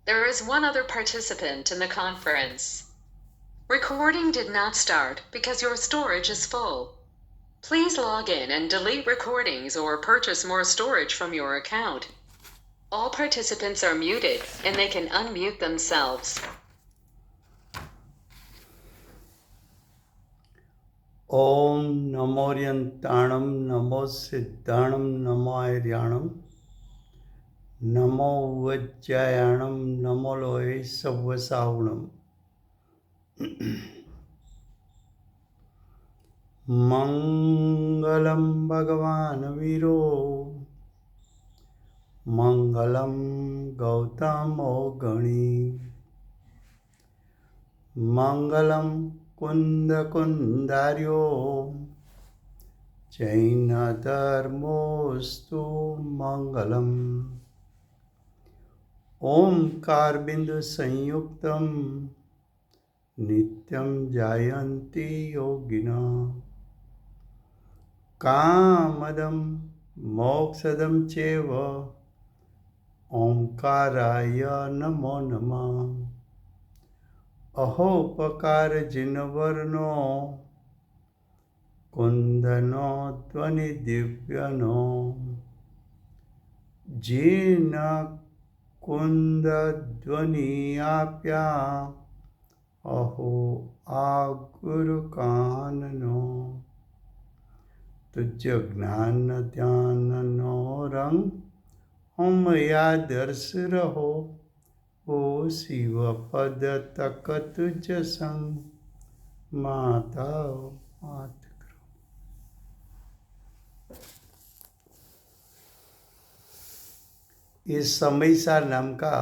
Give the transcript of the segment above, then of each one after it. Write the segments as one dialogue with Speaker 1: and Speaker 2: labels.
Speaker 1: There is one other participant in the conference. Recording did not start because your storage is full. Please log in and delete recordings or purchase more storage from your account. All participants are muted and they can unmute themselves.
Speaker 2: ओम नमोर्यंताणम नमो सिद्धाणम नमो आर्याणम नमो वज्जायाणम नमो लोहे सव्वसावणम मंगलम भगवान वीरो मंगलम गौतमो गणी मंगलम कुंद कुंदार्यो जैन धर्मोस्तु मंगलम ओंकार बिंदु संयुक्तम नित्यं जायन्ति योगिनः कामदं मोक्षदं चैव ओंकाराय नमो नमः अहोपकारजिनवर्णो कुन्दनो ध्वनिदिव्यनो जिन कुन्दध्वनियाप्या अहो आगुरुकाननो तुझ ज्ञान ध्यान रंग हम या दर्श रहो ओ शिव पद तक तुझ संग माता मात करो। इस समयसार नाम का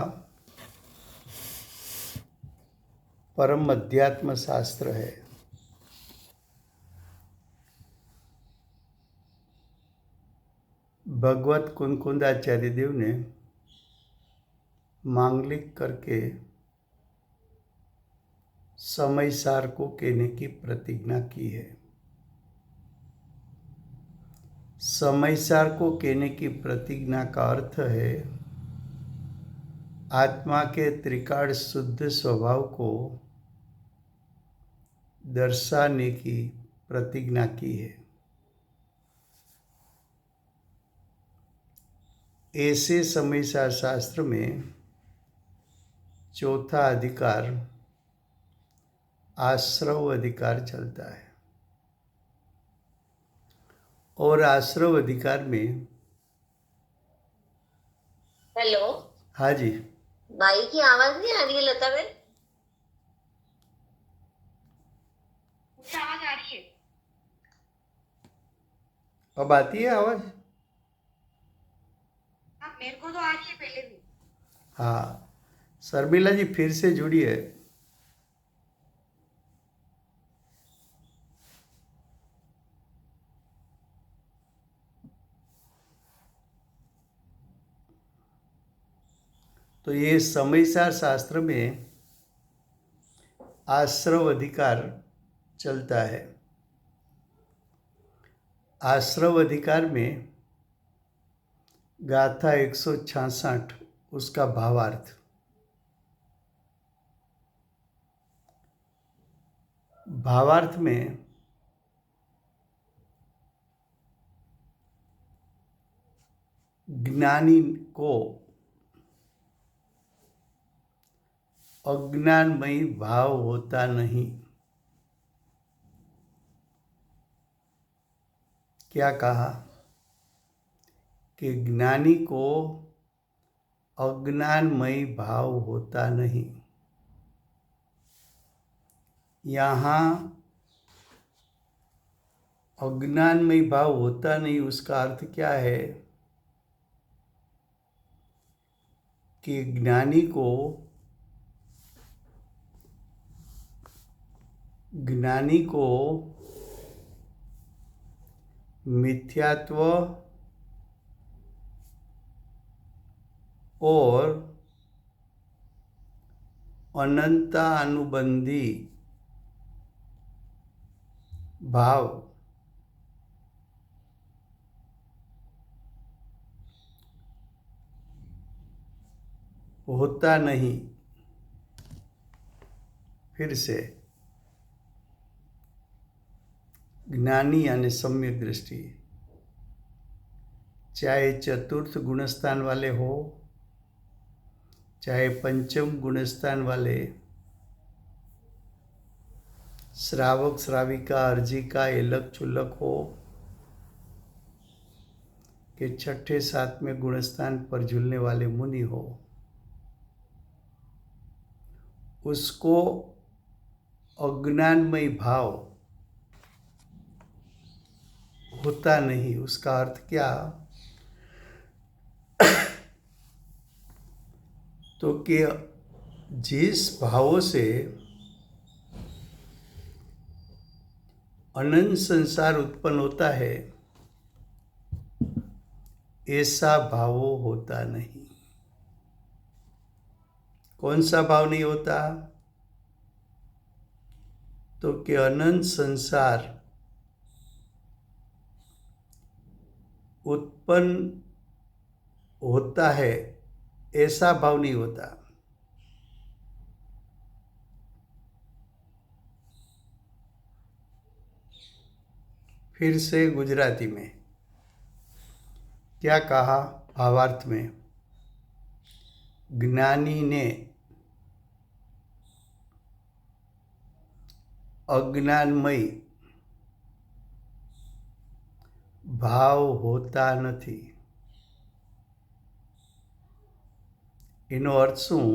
Speaker 2: परम अध्यात्म शास्त्र है। भगवत कुंकुंदाचार्य देव ने मांगलिक करके समयसार को कहने की प्रतिज्ञा की है। समयसार को कहने की प्रतिज्ञा का अर्थ है आत्मा के त्रिकाल शुद्ध स्वभाव को दर्शाने की प्रतिज्ञा की है। ऐसे समयसार शास्त्र में चौथा अधिकार आश्रव अधिकार चलता है और आश्रव अधिकार में
Speaker 3: हेलो।
Speaker 2: हाँ जी,
Speaker 3: भाई की आवाज नहीं आ रही है लता बहन? मुझे आवाज आ रही है।
Speaker 2: अब आती है आवाज?
Speaker 3: हाँ, मेरे को तो आ रही है पहले भी।
Speaker 2: हाँ, शर्मिला जी फिर से जुड़िए। तो ये समयसार शास्त्र में आश्रव अधिकार चलता है। आश्रव अधिकार में गाथा 166 उसका भावार्थ। भावार्थ में ज्ञानी को अज्ञानमयी भाव होता नहीं। क्या कहा कि ज्ञानी को अज्ञानमयी भाव होता नहीं। यहाँ अज्ञानमयी भाव होता नहीं उसका अर्थ क्या है कि ज्ञानी को मिथ्यात्व और अनंता अनुबंधी भाव होता नहीं। फिर से ज्ञानी यानी सम्यक दृष्टि, चाहे चतुर्थ गुणस्थान वाले हो, चाहे पंचम गुणस्थान वाले, श्रावक श्राविका अर्जिका एलक चुलक हो, कि छठे सातवें गुणस्थान पर झूलने वाले मुनि हो, उसको अज्ञानमय भाव होता नहीं। उसका अर्थ क्या? तो कि जिस भावों से अनंत संसार उत्पन्न होता है, ऐसा भाव होता नहीं। कौन सा भाव नहीं होता? तो कि अनंत संसार उत्पन्न होता है, ऐसा भाव नहीं होता। फिर से गुजराती में क्या कहा भावार्थ में? ज्ञानी ने अज्ञानमय ભાવ હોતા નથી. એનો અર્થ શું?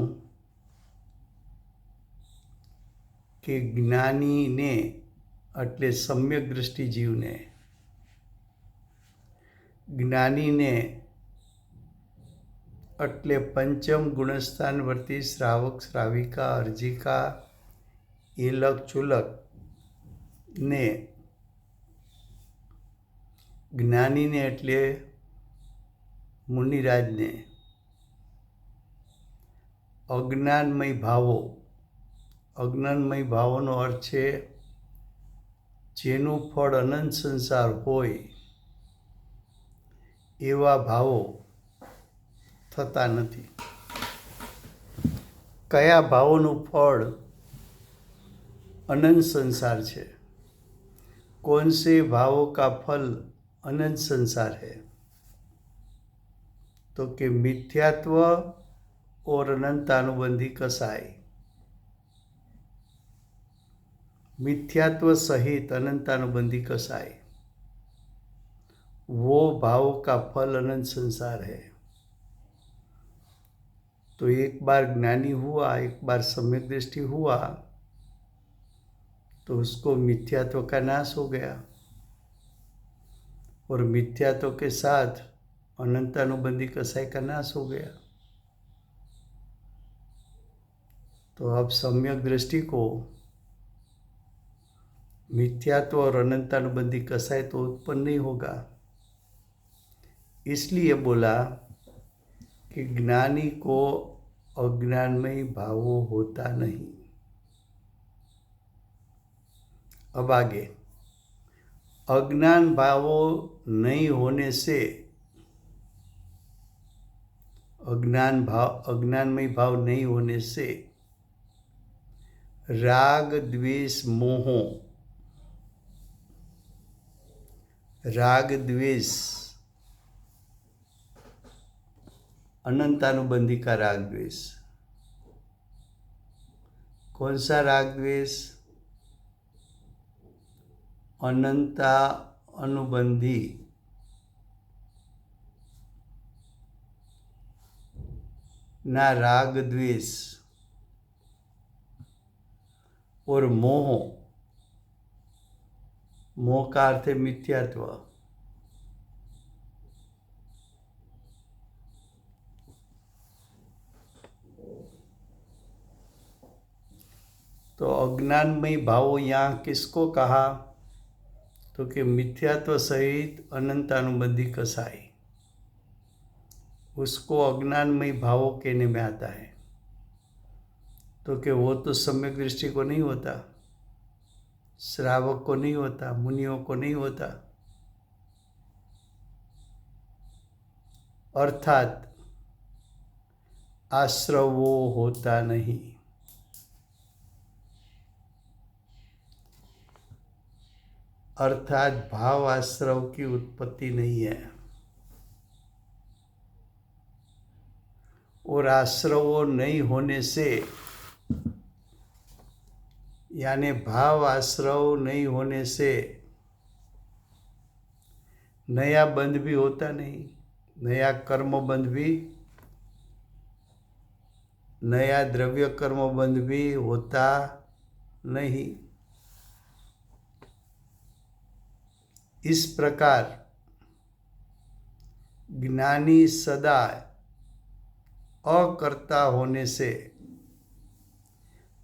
Speaker 2: કે જ્ઞાનીને એટલે સમ્યક દૃષ્ટિ જીવને, જ્ઞાનીને એટલે પંચમ ગુણસ્થાન વર્તી શ્રાવક શ્રાવિકા અર્જિકા એલક ચુલક ને, જ્ઞાનીને એટલે મુનિરાજને અજ્ઞાનમય ભાવો, અજ્ઞાનમય ભાવોનો અર્થ છે જેનું ફળ અનંત સંસાર હોય એવા ભાવો થતા નથી. કયા ભાવોનું ફળ अनंत संसार है? कौन से भावों का फल अनंत संसार है? तो कि मिथ्यात्व और अनंतानुबंधी कसाई, मिथ्यात्व सहित अनंतानुबंधी कसाई, वो भावों का फल अनंत संसार है. तो एक बार ज्ञानी हुआ, एक बार सम्यक दृष्टि हुआ, तो उसको मिथ्यात्व का नाश हो गया और मिथ्यात्व के साथ अनंतानुबंधी कसाई का नाश हो गया. तो अब सम्यक दृष्टि को मिथ्यात्व और अनंतानुबंधी कसाई तो उत्पन्न नहीं होगा. इसलिए बोला कि ज्ञानी को अज्ञानमय भाव होता नहीं. अब आगे, अज्ञान भावों नहीं होने से, अज्ञानमय भाव नहीं होने से राग द्वेष मोह, राग द्वेष अनंतानुबंधी का राग द्वेष. कौन सा राग द्वेष? अनंता अनुबंधी ना राग द्वेष और मोह, मोह का अर्थ है मिथ्यात्व. तो अज्ञानमय भावों यहाँ किसको कहा? तो कि मिथ्यात्व सहित अनंतानुबंधी कसाई, उसको अज्ञानमय भावों कहने में आता है. तो कि वो तो सम्यक दृष्टि को नहीं होता, श्रावक को नहीं होता, मुनियों को नहीं होता. अर्थात आश्रवो होता नहीं। अर्थात भाव आश्रव की उत्पत्ति नहीं है, और आश्रवो नहीं होने से, यानी भाव आश्रव नहीं होने से नया बंध भी होता नहीं, नया कर्म बंध भी, नया द्रव्य कर्म बंध भी होता नहीं। इस प्रकार ज्ञानी सदा अकर्ता होने से,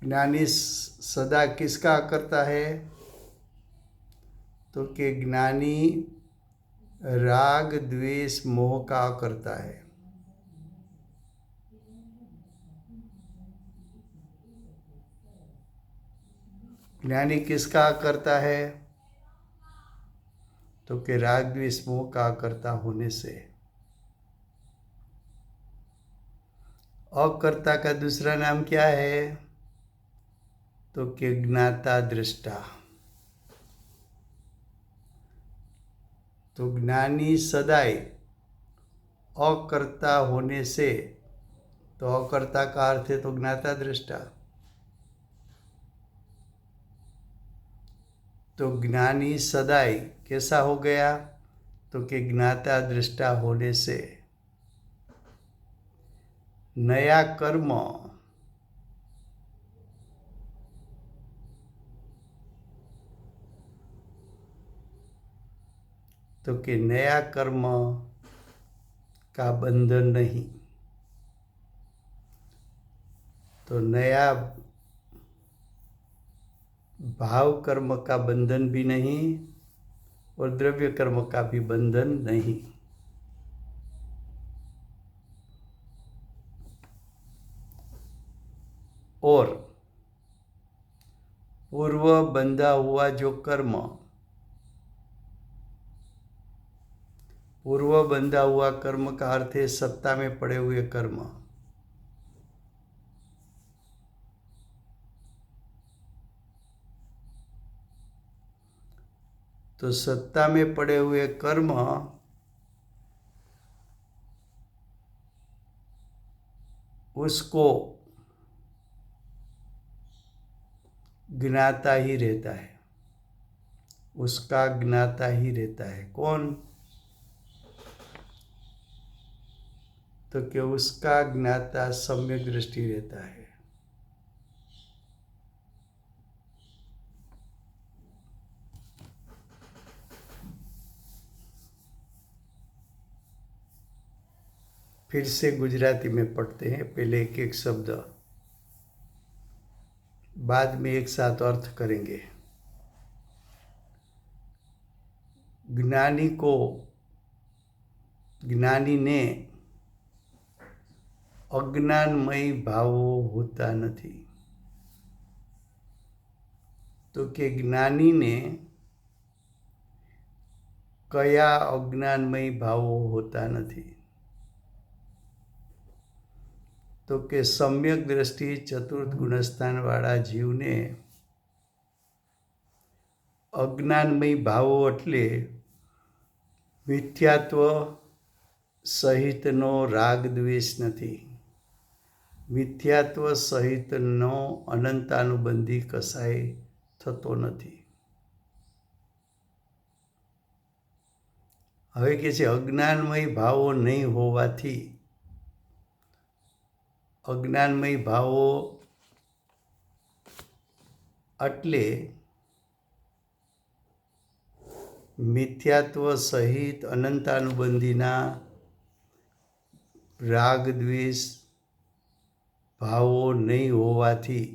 Speaker 2: ज्ञानी सदा किसका करता है? तो कि ज्ञानी राग द्वेष मोह का करता है। ज्ञानी किसका करता है? तो कि राग द्वेष मोह का करता होने से। अकर्ता का दूसरा नाम क्या है? तो कि ज्ञाता दृष्टा। तो ज्ञानी सदाई अकर्ता होने से, तो अकर्ता का अर्थ है तो ज्ञाता दृष्टा। तो ज्ञानी सदाई कैसा हो गया? तो कि ज्ञाता दृष्टा होने से नया कर्म तो कि नया कर्म का बंधन नहीं, तो नया भाव कर्म का बंधन भी नहीं और द्रव्य कर्म का भी बंधन नहीं। और पूर्व बंधा हुआ जो कर्म, पूर्व बंधा हुआ कर्म का अर्थ है सत्ता में पड़े हुए कर्म। तो सत्ता में पड़े हुए कर्म उसको ज्ञाता ही रहता है, उसका ज्ञाता ही रहता है। कौन? तो कि उसका ज्ञाता सम्यक दृष्टि रहता है। फिर से गुजराती में पढ़ते हैं, पहले एक एक शब्द, बाद में एक साथ अर्थ करेंगे। ज्ञानी को, ज्ञानी ने अज्ञानमय भावो होता નથી। तो कि ज्ञानी ने कया अज्ञानमय भावो होता નથી? तो कि सम्यक दृष्टि चतुर्थ गुणस्थान वाला जीव ने अज्ञानमय भावो એટલે મિથ્યાત્વ સહિતનો રાગ દ્વેષ નથી, મિથ્યાત્વ સહિતનો અનંતાનુબંધી કસાય થતો નથી। હવે કે છે અજ્ઞાનમય ભાવો નહીં હોવાથી, અજ્ઞાનમય ભાવો એટલે મિથ્યાત્વ સહિત અનંતાનુબંધીના રાગ દ્વેષ ભાવો નહીં હોવાથી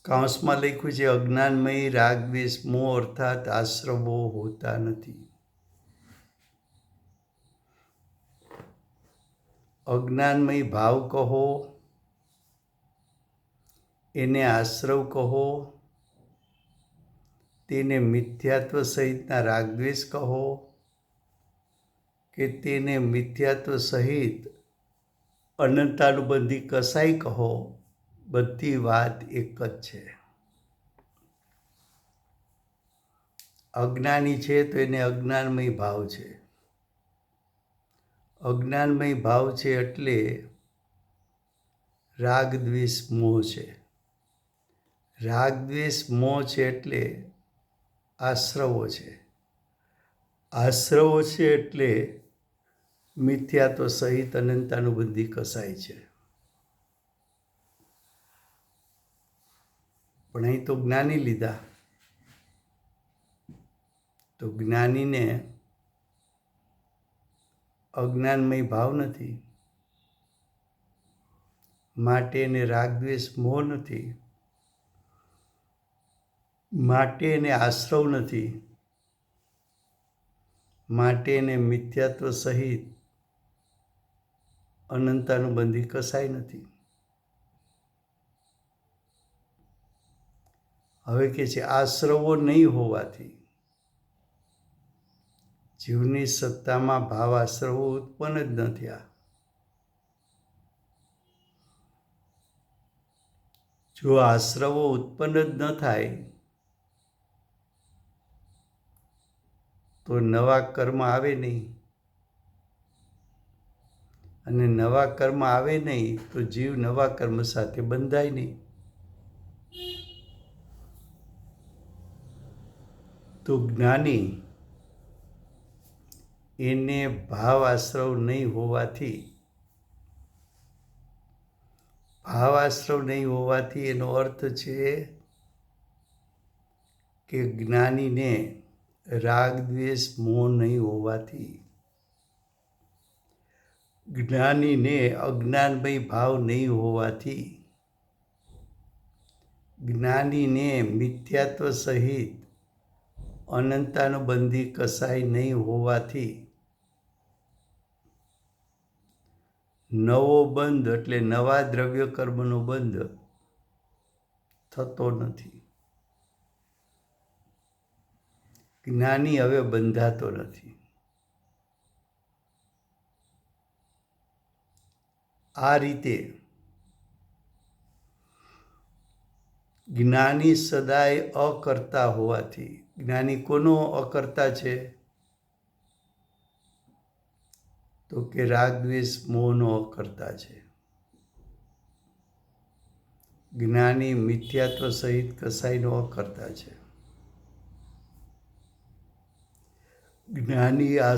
Speaker 2: કાંસમાં લખ્યું છે અજ્ઞાનમય રાગ દ્વેષ મોહ અર્થાત આશ્રવો હોતા નથી। અજ્ઞાનમય ભાવ કહો, એને આશ્રવ કહો, તેને મિથ્યાત્વ સહિતના રાગદ્વેષ કહો, કે તેને મિથ્યાત્વ સહિત અનંતાનુબંધી કસાઈ કહો, બધી વાત એક જ છે. અજ્ઞાની છે તો એને અજ્ઞાનમય ભાવ છે. અજ્ઞાનમય ભાવ છે એટલે રાગ દ્વેષ મોહ છે. રાગ દ્વેષ મોહ છે એટલે આશ્રવો છે. આશ્રવો છે એટલે મિથ્યાત્વ સહિત અનંતાનુબંધી કસાય છે. પણ અહીં તો જ્ઞાની લીધા, તો જ્ઞાનીને અજ્ઞાનમય ભાવ નથી, માટે એને રાગદ્વેષ મોહ નથી, માટે એને આશ્રવ નથી, માટે એને મિથ્યાત્વ સહિત અનંતાનુબંધી કસાય નથી. હવે કે છે આશ્રવો નહીં હોવાથી જીવની સત્તામાં ભાવ આશ્રવો ઉત્પન્ન જ ન થયા. જો આશ્રવો ઉત્પન્ન જ ન થાય તો નવા કર્મ આવે નહીં, અને નવા કર્મ આવે નહીં તો જીવ નવા કર્મ સાથે બંધાય નહીં. તો જ્ઞાની એને ભાવ આશ્રવ નહીં હોવાથી, ભાવ આશ્રવ નહીં હોવાથી એનો અર્થ છે કે જ્ઞાનીને રાગ દ્વેષ મોહ નહીં હોવાથી, જ્ઞાનીને અજ્ઞાનમય ભાવ નહીં હોવાથી, જ્ઞાનીને મિથ્યાત્વ સહિત અનંતાનુબંધી કસાય નહીં હોવાથી નવો બંધ એટલે નવા દ્રવ્ય કર્મનો બંધ થતો નથી. જ્ઞાની હવે બંધાતો નથી. આ રીતે જ્ઞાની સદાય અકર્તા હોવાથી, જ્ઞાની કોનો અકર્તા છે? તો કે રાગ દ્વેષ મોહનો અકર્તા છે. જ્ઞાની મિથ્યાત્વ સહિત કસાયનો અકર્તા છે. જ્ઞાની આ